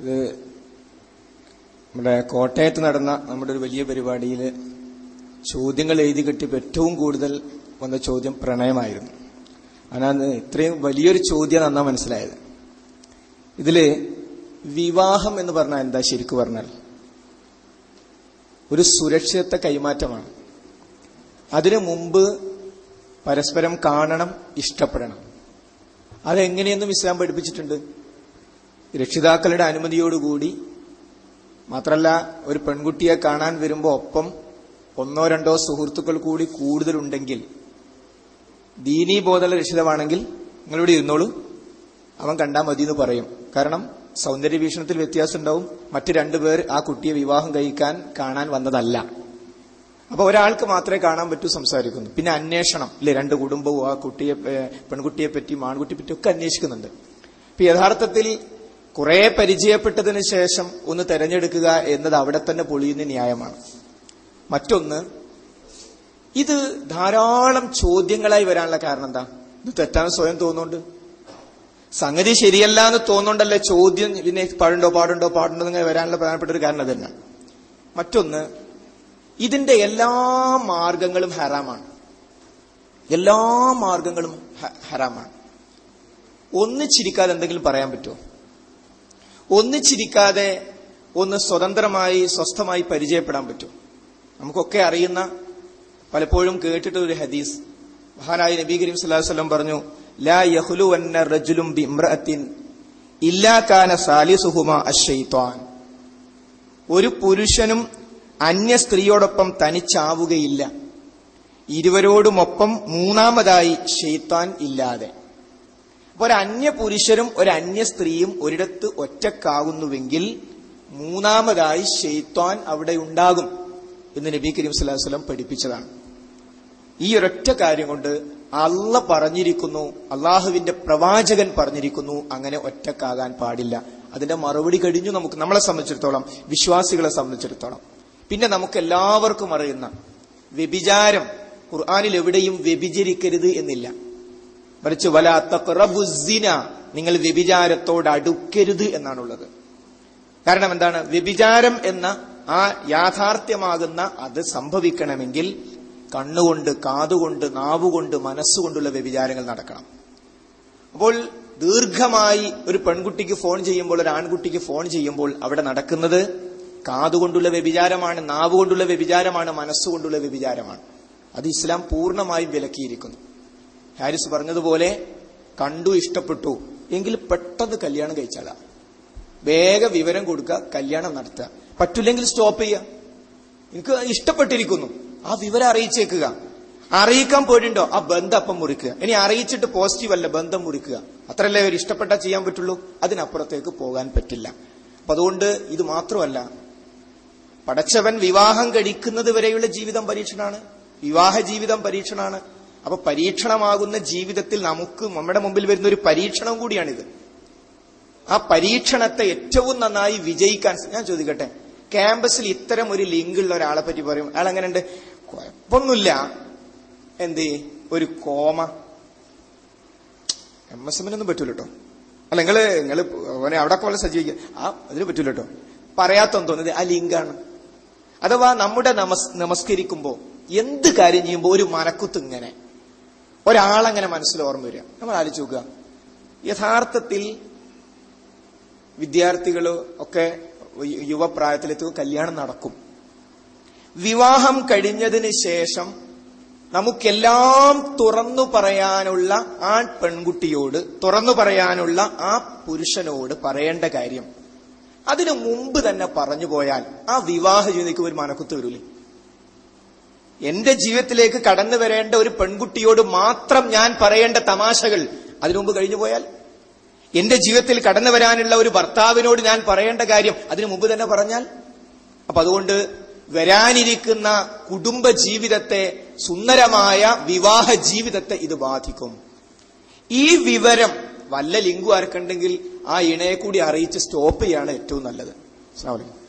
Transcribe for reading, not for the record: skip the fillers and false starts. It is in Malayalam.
ഇത് നമ്മുടെ കോട്ടയത്ത് നടന്ന നമ്മുടെ ഒരു വലിയ പരിപാടിയിൽ ചോദ്യങ്ങൾ എഴുതി കിട്ടിയപ്പോൾ ഏറ്റവും കൂടുതൽ വന്ന ചോദ്യം പ്രണയമായിരുന്നു. അതിനകത്ത് ഇത്രയും വലിയൊരു ചോദ്യം നന്നാ മനസ്സിലായത്. ഇതില് വിവാഹം എന്ന് പറഞ്ഞാൽ എന്താ? ശരിക്കും പറഞ്ഞാൽ ഒരു സുരക്ഷിത കൈമാറ്റമാണ്. അതിനു മുമ്പ് പരസ്പരം കാണണം, ഇഷ്ടപ്പെടണം. അതെങ്ങനെയെന്നും ഇസ്ലാം പഠിപ്പിച്ചിട്ടുണ്ട്. രക്ഷിതാക്കളുടെ അനുമതിയോടുകൂടി. മാത്രമല്ല, ഒരു പെൺകുട്ടിയെ കാണാൻ വരുമ്പോൾ ഒപ്പം ഒന്നോ രണ്ടോ സുഹൃത്തുക്കൾ കൂടി കൂടുതലുണ്ടെങ്കിൽ, ദീനീ ബോധമുള്ള രക്ഷിതാവാണെങ്കിൽ നിങ്ങളിവിടെ ഇരുന്നോളൂ, അവൻ കണ്ടാൽ മതി എന്ന് പറയും. കാരണം സൗന്ദര്യ വീക്ഷണത്തിൽ വ്യത്യാസം ഉണ്ടാവും. മറ്റു രണ്ടുപേർ ആ കുട്ടിയെ വിവാഹം കഴിക്കാൻ കാണാൻ വന്നതല്ല. അപ്പൊ ഒരാൾക്ക് മാത്രമേ കാണാൻ പറ്റൂ, സംസാരിക്കുന്നു. പിന്നെ അന്വേഷണം ഇല്ലേ, രണ്ട് കുടുംബവും ആ കുട്ടിയെ, പെൺകുട്ടിയെ പറ്റിയും ആൺകുട്ടിയെ പറ്റിയും ഒക്കെ അന്വേഷിക്കുന്നുണ്ട്. ഇപ്പൊ യഥാർത്ഥത്തിൽ കുറെ പരിചയപ്പെട്ടതിന് ശേഷം ഒന്ന് തെരഞ്ഞെടുക്കുക എന്നത് അവിടെ തന്നെ പൊളിയുന്ന ന്യായമാണ്. മറ്റൊന്ന്, ഇത് ധാരാളം ചോദ്യങ്ങളായി വരാനുള്ള കാരണം എന്താ? ഇത് തെറ്റാന്ന് സ്വയം തോന്നുന്നുണ്ട്, സംഗതി ശരിയല്ല എന്ന് തോന്നുന്നുണ്ടല്ലേ ചോദ്യം. പിന്നെ പാടുണ്ടോ ഇങ്ങനെ വരാനുള്ള പ്രധാനപ്പെട്ട ഒരു കാരണം തന്നെ. മറ്റൊന്ന്, ഇതിന്റെ എല്ലാ മാർഗങ്ങളും ഹറാമാണ്. എല്ലാ മാർഗങ്ങളും ഹറാമാണ്. ഒന്നിച്ചിരിക്കാതെ എന്തെങ്കിലും പറയാൻ പറ്റുമോ? ഒന്നിച്ചിരിക്കാതെ ഒന്ന് സ്വതന്ത്രമായി സ്വസ്ഥമായി പരിചയപ്പെടാൻ പറ്റുമോ? നമുക്കൊക്കെ അറിയുന്ന, പലപ്പോഴും കേട്ടിട്ട് ഒരു ഹദീസ്, മഹാനായ നബി കരീം സല്ലല്ലാഹു അലൈഹി വസല്ലം പറഞ്ഞു, ലാ യഖ്ലുവന്ന റജുലുൻ ബിഇംറഅത്തിൻ ഇല്ലാ കാന സാലിസുഹുമാ അശ്ശൈത്വാൻ. ഒരു പുരുഷനും അന്യ സ്ത്രീയോടൊപ്പം തനിച്ചാവുകയില്ല, ഇരുവരോടുമൊപ്പം മൂന്നാമതായി ശൈത്താൻ ഇല്ലാതെ. അപ്പൊ ഒരു അന്യ പുരുഷനും ഒരു അന്യ സ്ത്രീയും ഒരിടത്ത് ഒറ്റക്കാകുന്നുവെങ്കിൽ മൂന്നാമതായി ശൈത്താൻ അവിടെ ഉണ്ടാകും എന്ന് നബി കരീം സല്ലല്ലാഹു അലൈഹി വസല്ലം പഠിപ്പിച്ചതാണ്. ഈ ഒരൊറ്റ കാര്യം കൊണ്ട് അള്ളാഹ് പറഞ്ഞിരിക്കുന്നു, അള്ളാഹുവിന്റെ പ്രവാചകൻ പറഞ്ഞിരിക്കുന്നു, അങ്ങനെ ഒറ്റക്കാകാൻ പാടില്ല. അതിന്റെ മറുപടി കഴിഞ്ഞു. നമുക്ക്, നമ്മളെ സംബന്ധിച്ചിടത്തോളം, വിശ്വാസികളെ സംബന്ധിച്ചിടത്തോളം. പിന്നെ നമുക്ക് എല്ലാവർക്കും അറിയുന്ന വ്യഭിചാരം, ഖുർആനിൽ എവിടെയും വ്യഭിചരിക്കരുത് എന്നില്ല. മറിച്ച് വലാ തഖ്റബുസ്സിന, നിങ്ങൾ വ്യഭിചാരത്തോട് അടുക്കരുത് എന്നാണുള്ളത്. കാരണം എന്താണ്? വ്യഭിചാരം എന്ന ആ യാഥാർത്ഥ്യമാകുന്ന അത് സംഭവിക്കണമെങ്കിൽ കണ്ണുകൊണ്ട്, കാതുകൊണ്ട്, നാവുകൊണ്ട്, മനസ്സുകൊണ്ടുള്ള വ്യഭിചാരങ്ങൾ നടക്കണം. അപ്പോൾ ദീർഘമായി ഒരു പെൺകുട്ടിക്ക് ഫോൺ ചെയ്യുമ്പോൾ, ഒരു ആൺകുട്ടിക്ക് ഫോൺ ചെയ്യുമ്പോൾ അവിടെ നടക്കുന്നത് കാതുകൊണ്ടുള്ള വ്യഭിചാരമാണ്, നാവുകൊണ്ടുള്ള വ്യഭിചാരമാണ്, മനസ്സുകൊണ്ടുള്ള വ്യഭിചാരമാണ്. അത് ഇസ്ലാം പൂർണ്ണമായും വിലക്കിയിരിക്കുന്നു. ഹാരിസ് പറഞ്ഞതുപോലെ, കണ്ടു, ഇഷ്ടപ്പെട്ടു എങ്കിൽ പെട്ടെന്ന് കല്യാണം കഴിച്ചാലാ. വേഗം വിവരം കൊടുക്കുക, കല്യാണം നടത്തുക. പറ്റില്ലെങ്കിൽ സ്റ്റോപ്പ് ചെയ്യുക. എനിക്ക് ഇഷ്ടപ്പെട്ടിരിക്കുന്നു, ആ വിവരം അറിയിച്ചേക്കുക. അറിയിക്കാൻ പോയിട്ടുണ്ടോ, ആ ബന്ധം അപ്പം മുറിക്കുക. ഇനി അറിയിച്ചിട്ട് പോസിറ്റീവ് അല്ല, ബന്ധം മുറിക്കുക. അത്രയല്ലേ ഒരു ഇഷ്ടപ്പെട്ടാൽ ചെയ്യാൻ പറ്റുള്ളൂ. അതിനപ്പുറത്തേക്ക് പോകാൻ പറ്റില്ല. അപ്പൊ അതുകൊണ്ട് ഇത് മാത്രമല്ല, പടച്ചവൻ വിവാഹം കഴിക്കുന്നത് വരെയുള്ള ജീവിതം പരീക്ഷണമാണ്, വിവാഹ ജീവിതം പരീക്ഷണമാണ്. അപ്പൊ പരീക്ഷണമാകുന്ന ജീവിതത്തിൽ നമുക്ക് നമ്മുടെ മുമ്പിൽ വരുന്ന ഒരു പരീക്ഷണം കൂടിയാണിത്. ആ പരീക്ഷണത്തെ ഏറ്റവും നന്നായി വിജയിക്കാൻ, ഞാൻ ചോദിക്കട്ടെ, ക്യാമ്പസിൽ ഇത്തരം ഒരു ലിങ്ക് ഉള്ള ഒരാളെ പറ്റി പറയും, അയാൾ അങ്ങനെ ഉണ്ട്, കുഴപ്പമൊന്നുമില്ല, എന്ത് ഒരു കോമ, MSM പറ്റൂല കേട്ടോ, അല്ല നിങ്ങള് അവനെ അവിടെ പോലെ സജ്ജീവിക്കുക, അതിന് പറ്റൂല കേട്ടോ. പറയാത്തെന്ന് തോന്നുന്നത് ആ ലിങ്കാണ്. അഥവാ നമ്മുടെ നമസ്കരിക്കുമ്പോ, എന്ത് കാര്യം ചെയ്യുമ്പോ ഒരു മനക്കുത്ത് ഇങ്ങനെ ഒരാളങ്ങനെ മനസ്സിൽ ഓർമ്മ വരിക. നമ്മൾ ആലോചിച്ച് നോക്കുക, യഥാർത്ഥത്തിൽ വിദ്യാർത്ഥികള് ഒക്കെ യുവപ്രായത്തിലെത്തുക, കല്യാണം നടക്കും. വിവാഹം കഴിഞ്ഞതിന് ശേഷം നമുക്കെല്ലാം തുറന്നു പറയാനുള്ള ആ പെൺകുട്ടിയോട്, തുറന്നു പറയാനുള്ള ആ പുരുഷനോട് പറയേണ്ട കാര്യം അതിനു മുമ്പ് തന്നെ പറഞ്ഞു പോയാൽ ആ വിവാഹ ജീവിതത്തിലേക്ക് ഒരു മനക്കുത്ത് വരൂലേ? എന്റെ ജീവിതത്തിലേക്ക് കടന്നു വരേണ്ട ഒരു പെൺകുട്ടിയോട് മാത്രം ഞാൻ പറയേണ്ട തമാശകൾ അതിനു മുമ്പ് കഴിഞ്ഞു പോയാൽ, എന്റെ ജീവിതത്തിൽ കടന്നു വരാനുള്ള ഒരു ഭർത്താവിനോട് ഞാൻ പറയേണ്ട കാര്യം അതിനു മുമ്പ് തന്നെ പറഞ്ഞാൽ, അപ്പൊ അതുകൊണ്ട് വരാനിരിക്കുന്ന കുടുംബ ജീവിതത്തെ, സുന്ദരമായ വിവാഹ ജീവിതത്തെ ഇത് ബാധിക്കും. ഈ വിവരം വല്ല ലിങ്കു ആർക്കുണ്ടെങ്കിൽ ആ ഇണയെ കൂടി അറിയിച്ച് സ്റ്റോപ്പ് ചെയ്യാണ് ഏറ്റവും നല്ലത്. അസ്സലാമു അലൈക്കും.